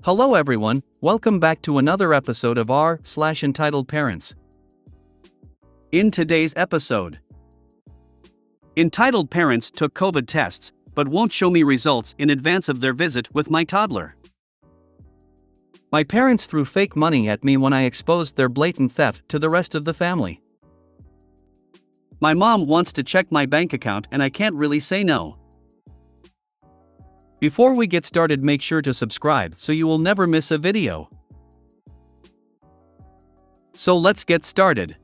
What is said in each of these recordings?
Hello everyone, welcome back to another episode of r/Entitled Parents. In today's episode, entitled parents took COVID tests, but won't show me results in advance of their visit with my toddler. My parents threw fake money at me when I exposed their blatant theft to the rest of the family. My mom wants to check my bank account and I can't really say no. Before we get started, make sure to subscribe so you will never miss a video. So let's get started.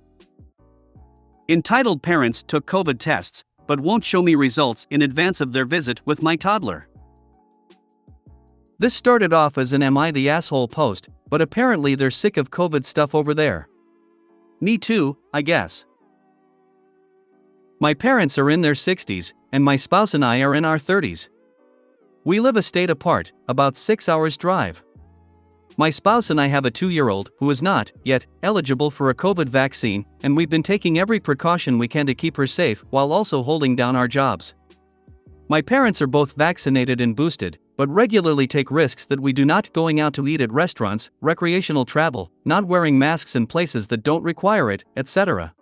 Entitled parents took COVID tests, but won't show me results in advance of their visit with my toddler. This started off as an "Am I the asshole" post, but apparently they're sick of COVID stuff over there. Me too, I guess. My parents are in their 60s, and my spouse and I are in our 30s. We live a state apart, about 6 hours drive. My spouse and I have a 2-year-old who is not, yet, eligible for a COVID vaccine, and we've been taking every precaution we can to keep her safe while also holding down our jobs. My parents are both vaccinated and boosted, but regularly take risks that we do not: going out to eat at restaurants, recreational travel, not wearing masks in places that don't require it, etc.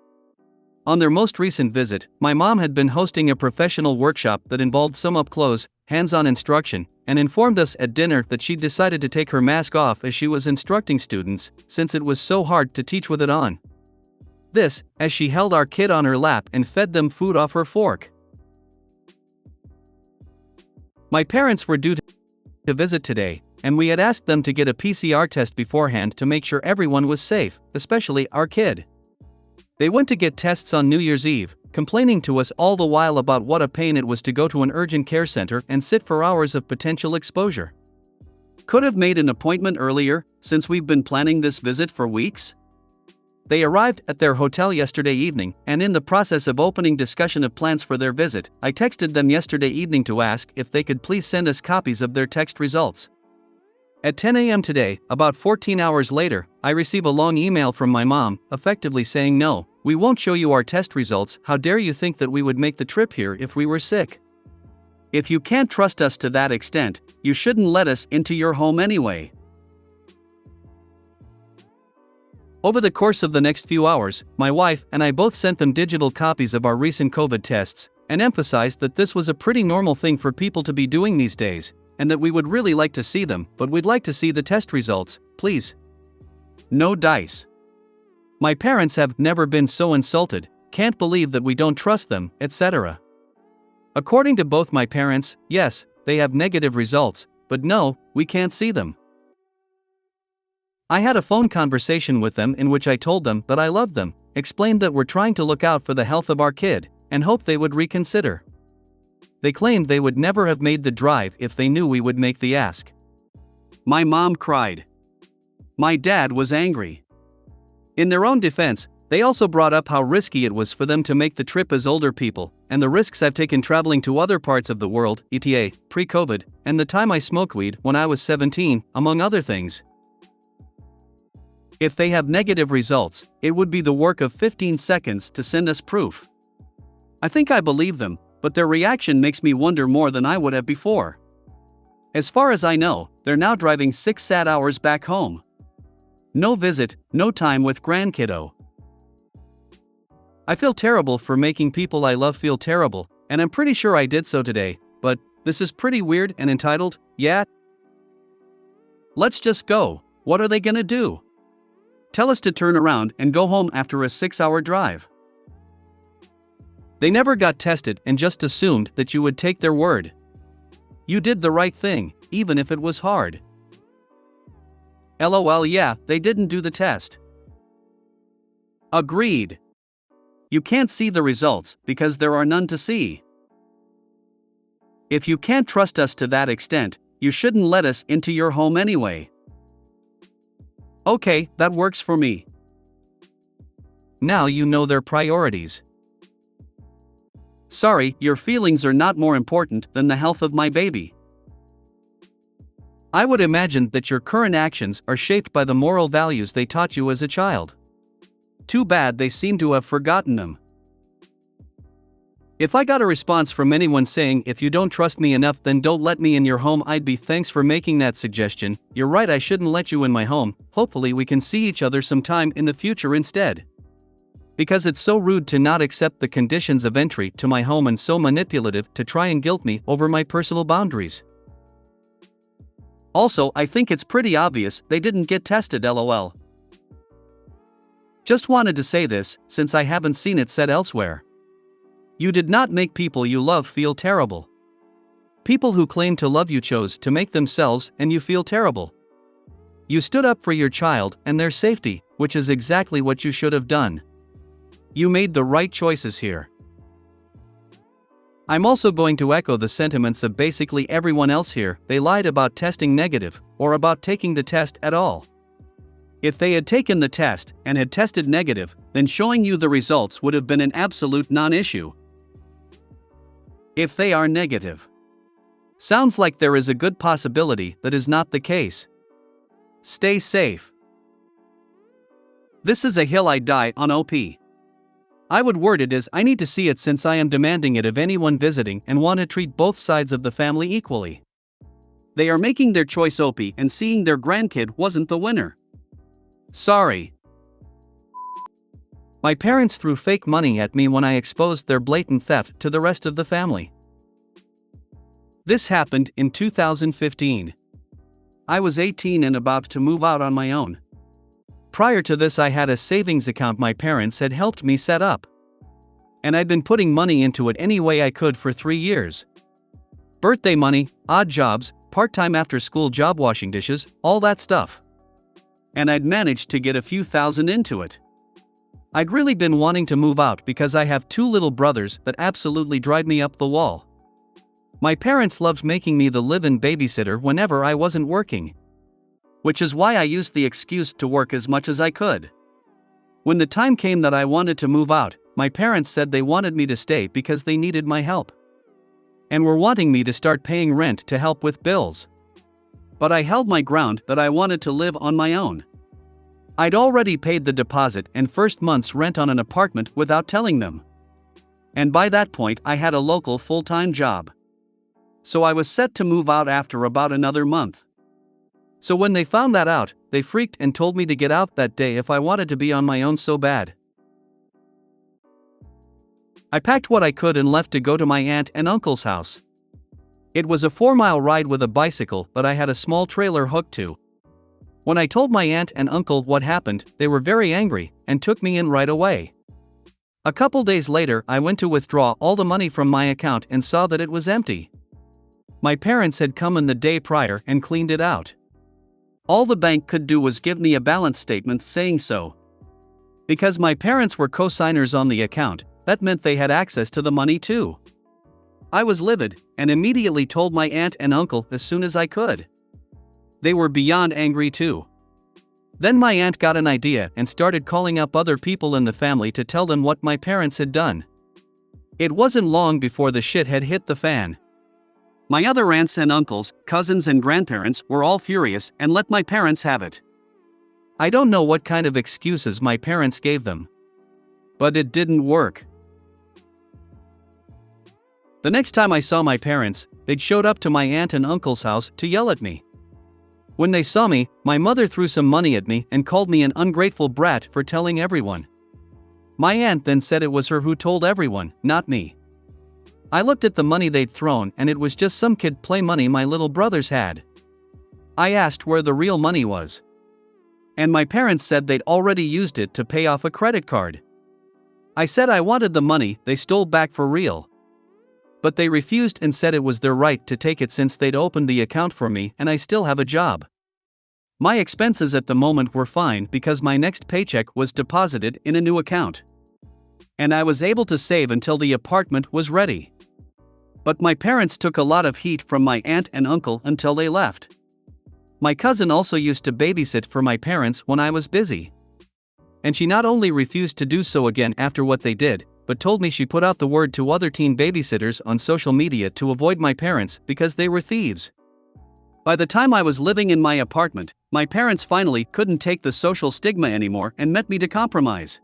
On their most recent visit, my mom had been hosting a professional workshop that involved some up-close, hands-on instruction, and informed us at dinner that she'd decided to take her mask off as she was instructing students, since it was so hard to teach with it on. This, as she held our kid on her lap and fed them food off her fork. My parents were due to visit today, and we had asked them to get a PCR test beforehand to make sure everyone was safe, especially our kid. They went to get tests on New Year's Eve, complaining to us all the while about what a pain it was to go to an urgent care center and sit for hours of potential exposure. Could have made an appointment earlier, since we've been planning this visit for weeks. They arrived at their hotel yesterday evening, and in the process of opening discussion of plans for their visit, I texted them yesterday evening to ask if they could please send us copies of their test results. At 10 a.m. today, about 14 hours later, I receive a long email from my mom, effectively saying, "No, we won't show you our test results. How dare you think that we would make the trip here if we were sick? If you can't trust us to that extent, you shouldn't let us into your home anyway." Over the course of the next few hours, my wife and I both sent them digital copies of our recent COVID tests, and emphasized that this was a pretty normal thing for people to be doing these days, and that we would really like to see them, but we'd like to see the test results, please. No dice. My parents have never been so insulted, can't believe that we don't trust them, etc. According to both my parents, yes, they have negative results, but no, we can't see them. I had a phone conversation with them in which I told them that I loved them, explained that we're trying to look out for the health of our kid, and hoped they would reconsider. They claimed they would never have made the drive if they knew we would make the ask. My mom cried. My dad was angry. In their own defense, they also brought up how risky it was for them to make the trip as older people, and the risks I've taken traveling to other parts of the world, ETA, pre-COVID, and the time I smoked weed when I was 17, among other things. If they have negative results, it would be the work of 15 seconds to send us proof. I think I believe them, but their reaction makes me wonder more than I would have before. As far as I know, they're now driving 6 sad hours back home. No visit, no time with grandkiddo. I feel terrible for making people I love feel terrible, and I'm pretty sure I did so today, but this is pretty weird and entitled, yeah? Let's just go. What are they gonna do? Tell us to turn around and go home after a 6-hour drive? They never got tested and just assumed that you would take their word. You did the right thing, even if it was hard. LOL, yeah, they didn't do the test. Agreed. You can't see the results because there are none to see. If you can't trust us to that extent, you shouldn't let us into your home anyway. Okay, that works for me. Now you know their priorities. Sorry, your feelings are not more important than the health of my baby. I would imagine that your current actions are shaped by the moral values they taught you as a child. Too bad they seem to have forgotten them. If I got a response from anyone saying, "If you don't trust me enough, then don't let me in your home," I'd be, "Thanks for making that suggestion. You're right, I shouldn't let you in my home. Hopefully we can see each other sometime in the future instead." Because it's so rude to not accept the conditions of entry to my home and so manipulative to try and guilt me over my personal boundaries. Also, I think it's pretty obvious they didn't get tested, lol. Just wanted to say this, since I haven't seen it said elsewhere. You did not make people you love feel terrible. People who claim to love you chose to make themselves and you feel terrible. You stood up for your child and their safety, which is exactly what you should have done. You made the right choices here. I'm also going to echo the sentiments of basically everyone else here. They lied about testing negative, or about taking the test at all. If they had taken the test and had tested negative, then showing you the results would have been an absolute non-issue. If they are negative, sounds like there is a good possibility that is not the case. Stay safe. This is a hill I die on, OP. I would word it as, I need to see it since I am demanding it of anyone visiting and want to treat both sides of the family equally. They are making their choice, OP, and seeing their grandkid wasn't the winner. Sorry. My parents threw fake money at me when I exposed their blatant theft to the rest of the family. This happened in 2015. I was 18 and about to move out on my own. Prior to this, I had a savings account my parents had helped me set up. And I'd been putting money into it any way I could for 3 years. Birthday money, odd jobs, part-time after-school job washing dishes, all that stuff. And I'd managed to get a few thousand into it. I'd really been wanting to move out because I have 2 little brothers that absolutely drive me up the wall. My parents loved making me the live-in babysitter whenever I wasn't working. Which is why I used the excuse to work as much as I could. When the time came that I wanted to move out, my parents said they wanted me to stay because they needed my help. And were wanting me to start paying rent to help with bills. But I held my ground that I wanted to live on my own. I'd already paid the deposit and first month's rent on an apartment without telling them. And by that point I had a local full-time job. So I was set to move out after about another month. So when they found that out, they freaked and told me to get out that day if I wanted to be on my own so bad. I packed what I could and left to go to my aunt and uncle's house. It was a 4-mile ride with a bicycle, but I had a small trailer hooked to. When I told my aunt and uncle what happened, they were very angry and took me in right away. A couple days later, I went to withdraw all the money from my account and saw that it was empty. My parents had come in the day prior and cleaned it out. All the bank could do was give me a balance statement saying so. Because my parents were co-signers on the account, that meant they had access to the money too. I was livid, and immediately told my aunt and uncle as soon as I could. They were beyond angry too. Then my aunt got an idea and started calling up other people in the family to tell them what my parents had done. It wasn't long before the shit had hit the fan. My other aunts and uncles, cousins and grandparents were all furious and let my parents have it. I don't know what kind of excuses my parents gave them. But it didn't work. The next time I saw my parents, they'd showed up to my aunt and uncle's house to yell at me. When they saw me, my mother threw some money at me and called me an ungrateful brat for telling everyone. My aunt then said it was her who told everyone, not me. I looked at the money they'd thrown and it was just some kid play money my little brothers had. I asked where the real money was. And my parents said they'd already used it to pay off a credit card. I said I wanted the money they stole back for real. But they refused and said it was their right to take it since they'd opened the account for me and I still have a job. My expenses at the moment were fine because my next paycheck was deposited in a new account. And I was able to save until the apartment was ready. But my parents took a lot of heat from my aunt and uncle until they left. My cousin also used to babysit for my parents when I was busy. And she not only refused to do so again after what they did, but told me she put out the word to other teen babysitters on social media to avoid my parents because they were thieves. By the time I was living in my apartment, my parents finally couldn't take the social stigma anymore and met me to compromise.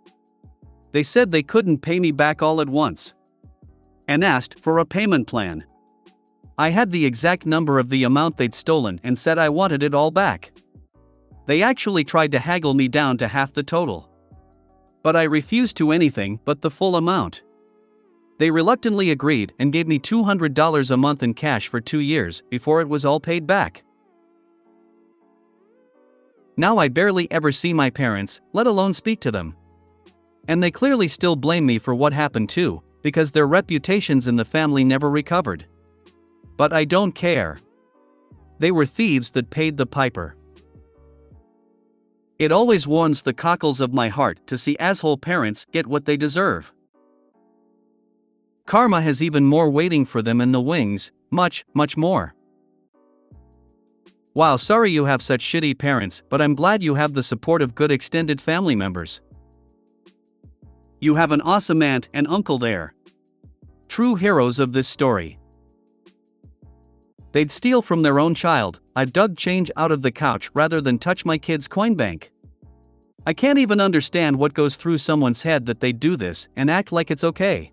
They said they couldn't pay me back all at once. and asked for a payment plan. I had the exact number of the amount they'd stolen and said I wanted it all back. They actually tried to haggle me down to half the total. But I refused to anything but the full amount. They reluctantly agreed and gave me $200 a month in cash for 2 years before it was all paid back. Now I barely ever see my parents, let alone speak to them. And they clearly still blame me for what happened too, because their reputations in the family never recovered. But I don't care. They were thieves that paid the piper. It always warms the cockles of my heart to see asshole parents get what they deserve. Karma has even more waiting for them in the wings, much, much more. Wow, sorry you have such shitty parents, but I'm glad you have the support of good extended family members. You have an awesome aunt and uncle there. True heroes of this story. They'd steal from their own child. I dug change out of the couch rather than touch my kid's coin bank. I can't even understand what goes through someone's head that they'd do this and act like it's okay.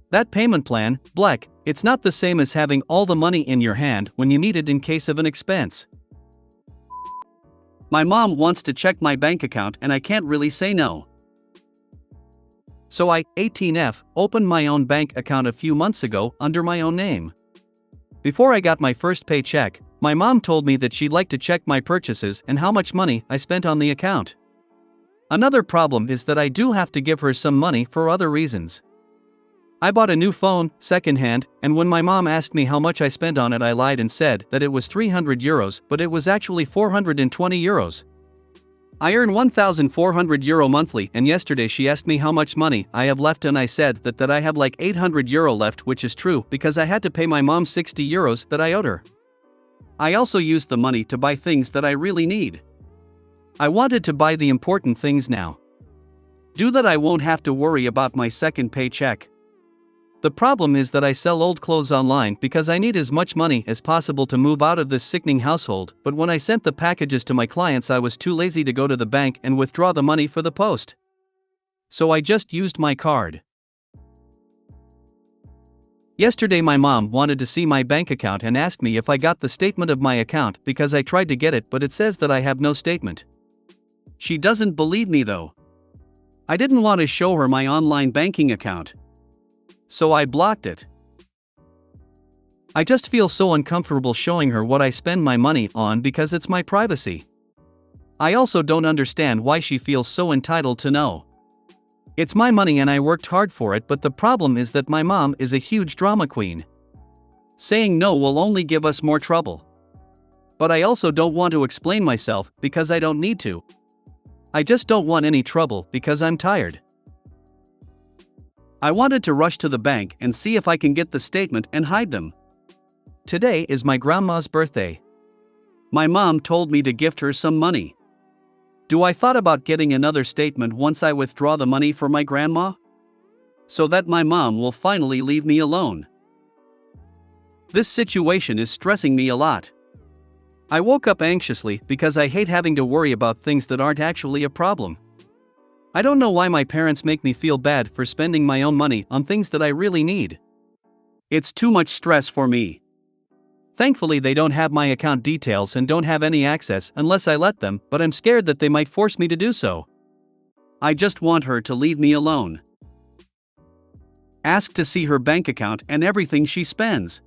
That payment plan, Bleck, it's not the same as having all the money in your hand when you need it in case of an expense. My mom wants to check my bank account and I can't really say no. So I, 18F, opened my own bank account a few months ago under my own name. Before I got my first paycheck, my mom told me that she'd like to check my purchases and how much money I spent on the account. Another problem is that I do have to give her some money for other reasons. I bought a new phone, secondhand, and when my mom asked me how much I spent on it, I lied and said that it was €300, but it was actually €420. I earn €1,400 monthly, and yesterday she asked me how much money I have left and I said that I have like €800 left, which is true because I had to pay my mom €60 that I owed her. I also used the money to buy things that I really need. I wanted to buy the important things now. Do that, I won't have to worry about my second paycheck. The problem is that I sell old clothes online because I need as much money as possible to move out of this sickening household, but when I sent the packages to my clients I was too lazy to go to the bank and withdraw the money for the post. So I just used my card. Yesterday my mom wanted to see my bank account and asked me if I got the statement of my account because I tried to get it but it says that I have no statement. She doesn't believe me though. I didn't want to show her my online banking account. So I blocked it. I just feel so uncomfortable showing her what I spend my money on because it's my privacy. I also don't understand why she feels so entitled to know. It's my money and I worked hard for it, but the problem is that my mom is a huge drama queen. Saying no will only give us more trouble. But I also don't want to explain myself because I don't need to. I just don't want any trouble because I'm tired. I wanted to rush to the bank and see if I can get the statement and hide them. Today is my grandma's birthday. My mom told me to gift her some money. Do I thought about getting another statement once I withdraw the money for my grandma? So that my mom will finally leave me alone. This situation is stressing me a lot. I woke up anxiously because I hate having to worry about things that aren't actually a problem. I don't know why my parents make me feel bad for spending my own money on things that I really need. It's too much stress for me. Thankfully they don't have my account details and don't have any access unless I let them, but I'm scared that they might force me to do so. I just want her to leave me alone. Ask to see her bank account and everything she spends.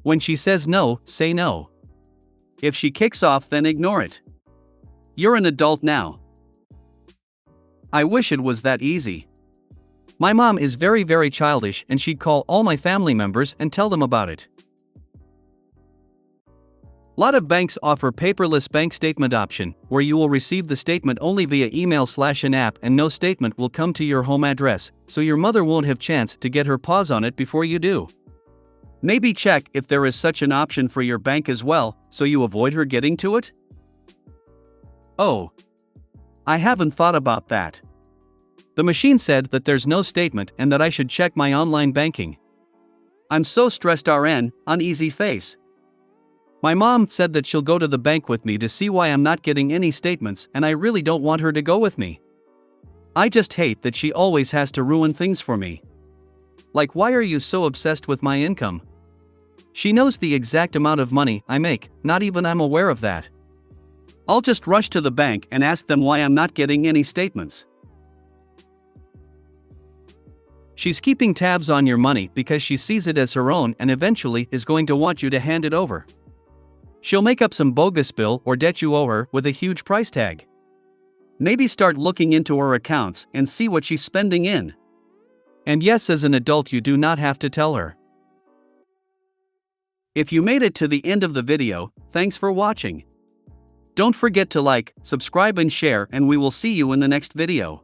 When she says no, say no. If she kicks off, then ignore it. You're an adult now. I wish it was that easy. My mom is very childish and she'd call all my family members and tell them about it. Lot of banks offer paperless bank statement option, where you will receive the statement only via email/an app and no statement will come to your home address, so your mother won't have chance to get her paws on it before you do. Maybe check if there is such an option for your bank as well, so you avoid her getting to it? Oh. I haven't thought about that. The machine said that there's no statement and that I should check my online banking. I'm so stressed uneasy face. My mom said that she'll go to the bank with me to see why I'm not getting any statements, and I really don't want her to go with me. I just hate that she always has to ruin things for me. Like, why are you so obsessed with my income? She knows the exact amount of money I make, not even I'm aware of that. I'll just rush to the bank and ask them why I'm not getting any statements. She's keeping tabs on your money because she sees it as her own and eventually is going to want you to hand it over. She'll make up some bogus bill or debt you owe her with a huge price tag. Maybe start looking into her accounts and see what she's spending in. And yes, as an adult, you do not have to tell her. If you made it to the end of the video, thanks for watching. Don't forget to like, subscribe and share, and we will see you in the next video.